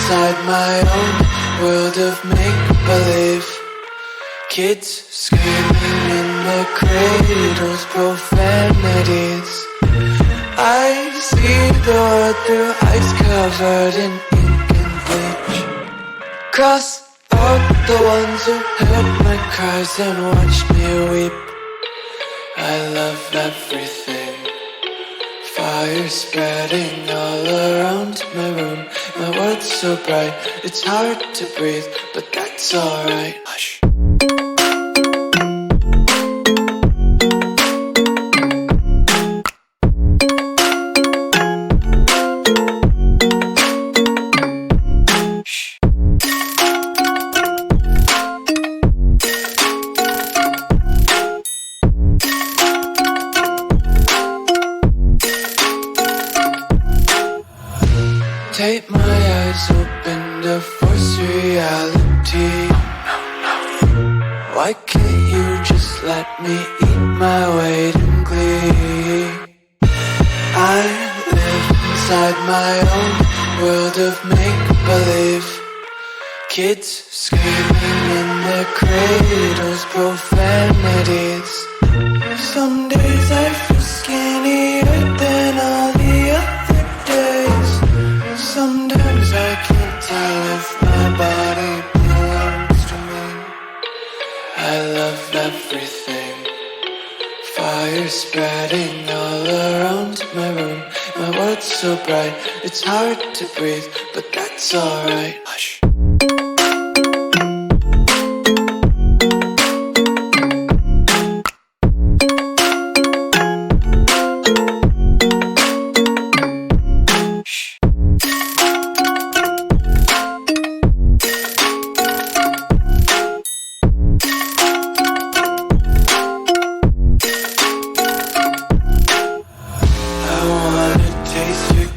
inside my own world of make-believe. Kids screaming in their cradles, profanities. I see the world through ice covered in ink and bleach. Cross out the ones who heard my cries and watched me weep. I love everything. Fire spreading all around my room. My world's so bright, it's hard to breathe, but that's alright. Hush. Tape my eyes open to force reality. Why can't you just let me eat my weight in glee? I live inside my own world of make-believe. Kids screaming in their cradles, profanities. Some days I feel skinnier than all the other days. Sometimes I can't tell if my body belongs to me. I love everything. Fire spreading all around my room. My world's so bright, it's hard to breathe, but that's alright. Hush.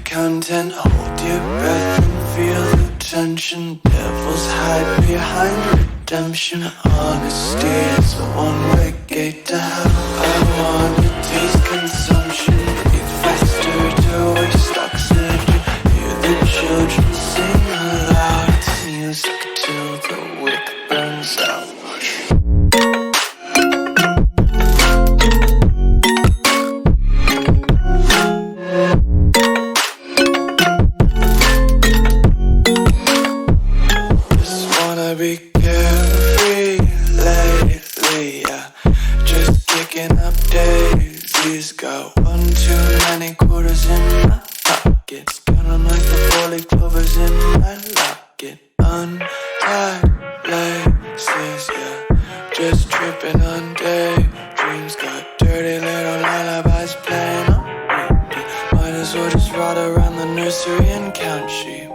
Content, hold your breath and feel the tension. Devils hide behind redemption. Honesty is a one-way gate to hell. I wanna taste consumption. Breathe faster to waste oxygen. Hear the children sing aloud. It's music till the wick burns out. Be carefree lately, yeah. Just kicking up daisies. Got one too many quarters in my pockets. Counting like the 4-leaf clovers in my locket. Untied laces, yeah. Just tripping on daydreams. Got dirty little lullabies playing on repeat. Might as well just ride around the nursery and count sheep.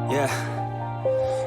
Yeah,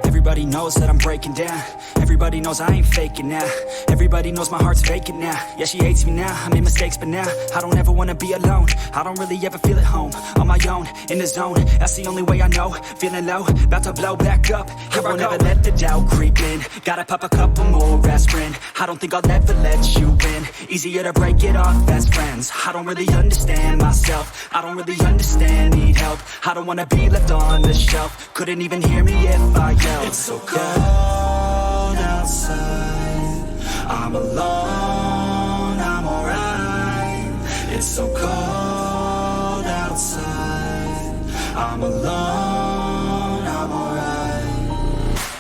everybody knows that I'm breaking down. Everybody knows I ain't faking now. Everybody knows my heart's vacant now. Yeah, she hates me now, I made mistakes but now I don't ever wanna be alone. I don't really ever feel at home. On my own, in the zone, that's the only way I know. Feeling low, about to blow back up. Here I won't ever let the doubt creep in. Gotta pop a couple more aspirin. I don't think I'll ever let you in. Easier to break it off best friends. I don't really understand myself. I don't really understand, need help. I don't wanna be left on the shelf. Couldn't even hear me if I yelled. It's so cold outside, I'm alone, I'm alright. It's so cold outside, I'm alone, I'm alright.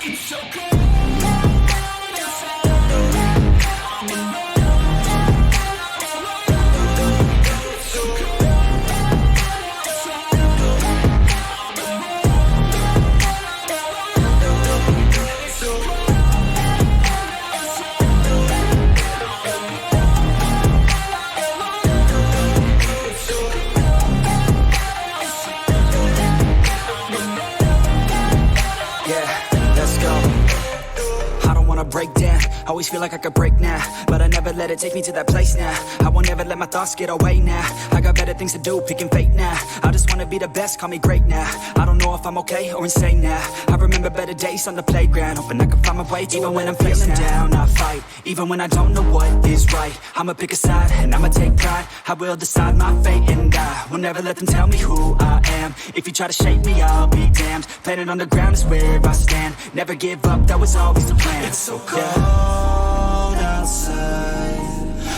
It's so cold. always feel like I could break now, but I never let it take me to that place now. I won't ever let my thoughts get away now. I got better things to do, picking fate now. I just wanna be the best, call me great now. I don't know if I'm okay or insane now. I remember better days on the playground, hoping I can find my way to even when I'm feeling down. I fight, even when I don't know what is right. I'ma pick a side and I'ma take pride. I will decide my fate and I will never let them tell me who I am. If you try to shape me, I'll be damned. Planet on the ground is where I stand. Never give up, that was always the plan. It's so cold outside,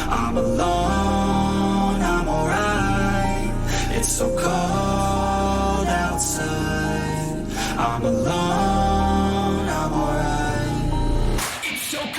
I'm alone, I'm alright. It's so cold outside, I'm alone, I'm alright. It's so cold.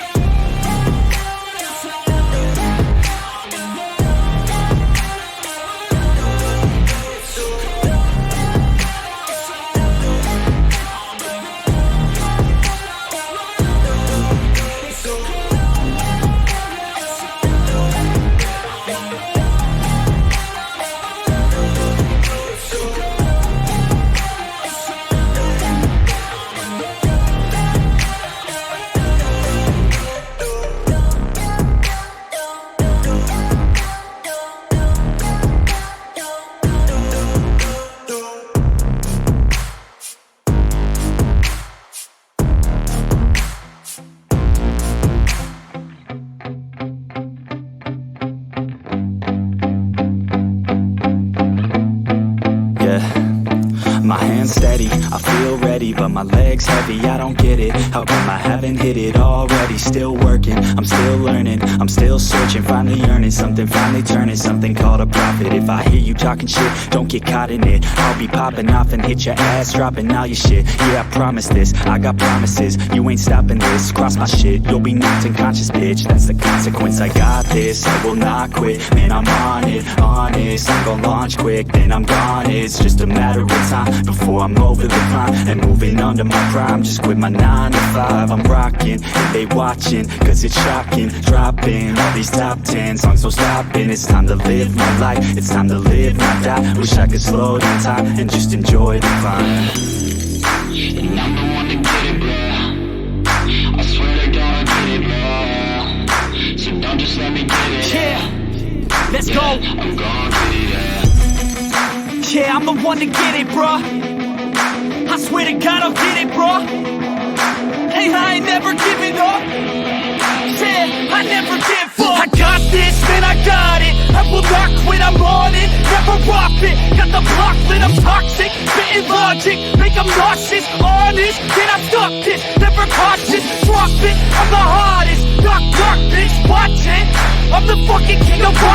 My hand's steady, I feel ready, but my leg's heavy, I don't get it. How come I haven't hit it already? Still working, I'm still learning, I'm still searching, finally earning something, finally turning something called a profit. If I hear you talking shit, don't get caught in it. I'll be popping off and hit your ass, dropping all your shit. Yeah, I promise this, I got promises, you ain't stopping this. Cross my shit, you'll be knocked unconscious, bitch. That's the consequence, I got this, I will not quit. Man, I'm on it, honest, I'm gon' launch quick, then I'm gone. It's just a matter of time before I'm over the climb and moving under my prime. Just quit my 9 to 5, I'm rocking and they watching, cause it's shocking. Dropping all these top 10 songs, so stopping. It's time to live my life, it's time to live, not die. Wish I could slow down time and just enjoy the climb. And I'm the one to get it, bro. I swear to God I get it, bro. So don't just let me get it. Yeah, let's go. I'm gonna get it, yeah. Yeah, I'm the one to get it, bruh. I swear to God I'll get it, bruh. Hey, I ain't never giving up. Yeah, I never give up. I got this, man, I got it. I will not quit, I'm on it. Never rock it. Got the block lit, I'm toxic. Spitting logic, make them nauseous. Honest, can I stop this? Never cautious, drop it. I'm the hardest. Knock, knock, bitch, watch it. I'm the fucking king of rock.